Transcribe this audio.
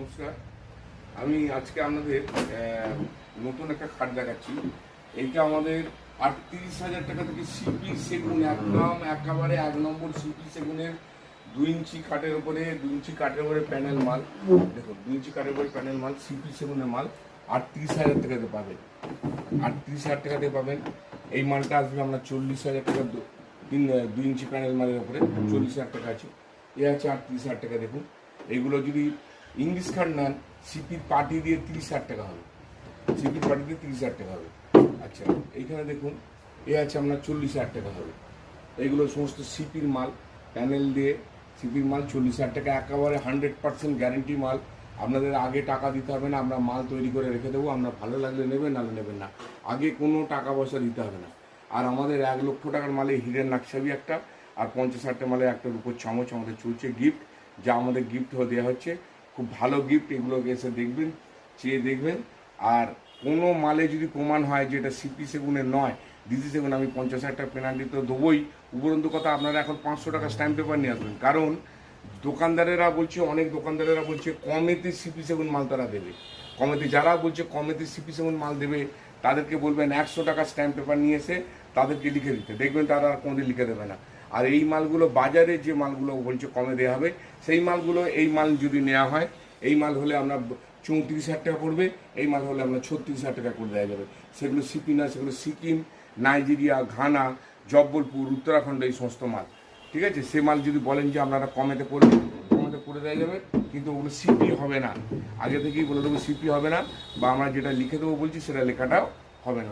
নমস্কার। আমি আজকে আপনাদের নতুন একটা খাট দেখাচ্ছি। এইটা আমাদের ৩৮,০০০ টাকা থেকে সিপি সেগুন একদম একেবারে ১ নম্বর সিপি সেগুনের ২ ইঞ্চি কাঠের উপরে ২ ইঞ্চি কাঠের উপরে প্যানেল মাল। দেখুন ২ ইঞ্চি কাঠের উপরে প্যানেল মাল, সিপি সেগুনের মাল ৩৮,০০০ টাকাতে পাবেন। ৩৮,০০০ টাকাতে পাবেন। এই মালটা আসবে আপনার ৪০,০০০ টাকা। ২ ইঞ্চি প্যানেল মালের উপরে ৪০,০০০ টাকা আছে। এ আছে ৩৮,০০০ টাকা। দেখুন এইগুলো যদি ইংলিশ কার্ড নেন সিপির পার্টি দিয়ে ৩০,০০০ টাকা হবে। সিপির পার্টি দিয়ে ৩০,০০০ টাকা হবে। আচ্ছা, এইখানে দেখুন এ আছে আপনার ৪০,০০০ টাকা হবে। এইগুলো সমস্ত সিপির মাল, প্যানেল দিয়ে সিপির মাল ৪০,০০০ টাকা, একেবারে 100% গ্যারেন্টি মাল। আপনাদের আগে টাকা দিতে হবে না, আমরা মাল তৈরি করে রেখে দেবো। আপনার ভালো লাগলে নেবেন, নাহলে নেবেন না। আগে কোনো টাকা পয়সা দিতে হবে না। আর আমাদের ১ লক্ষ টাকার মালে হিরের নাকছাবি একটা, আর ৫০,০০০ টাকা মালে একটা রূপোর চামচ আমাদের চলছে গিফট, যা আমাদের গিফট দেওয়া হচ্ছে। খুব ভালো গিফট, এগুলোকে এসে দেখবেন, চেয়ে দেখবেন। আর কোনো মালে যদি প্রমাণ হয় যে এটা সিপি সেগুনের নয়, ডিজি সেগুন, আমি ৫০,০০০ টাকা পেনাল্টি তো দেবোই। উপরন্তু কথা, আপনারা এখন ৫০০ টাকা স্ট্যাম্প পেপার নিয়ে আসবেন। কারণ দোকানদারেরা বলছে, অনেক দোকানদারেরা বলছে কমেতে সিপি সেগুন মাল তারা দেবে। কমেতে যারা বলছে কমেতে সিপি সেগুন মাল দেবে, তাদেরকে বলবেন ১০০ টাকা স্ট্যাম্প পেপার নিয়ে এসে তাদেরকে লিখে দিতে, দেখবেন তারা আর কোনোদিন লিখে দেবে না। আর এই মালগুলো বাজারে যে মালগুলো বলছে কমে দেওয়া হবে, সেই মালগুলো, এই মাল যদি নেওয়া হয়, এই মাল হলে আমরা ৩৪,০০০ টাকা পড়বে, এই মাল হলে আমরা ৩৬,০০০ টাকা করে দেওয়া যাবে। সেগুলো সিপি না, সেগুলো সিকিম, নাইজেরিয়া, ঘানা, জব্বলপুর, উত্তরাখণ্ড, এই সমস্ত মাল। ঠিক আছে, সে মাল যদি বলেন যে আপনারা কমেতে করবেন, কমেতে করে দেওয়া যাবে, কিন্তু ওগুলো সিপি হবে না। আগে থেকেই বলে দেবো সিপি হবে না, বা আমরা যেটা লিখে দেবো বলছি সেটা লেখাটাও হবে না।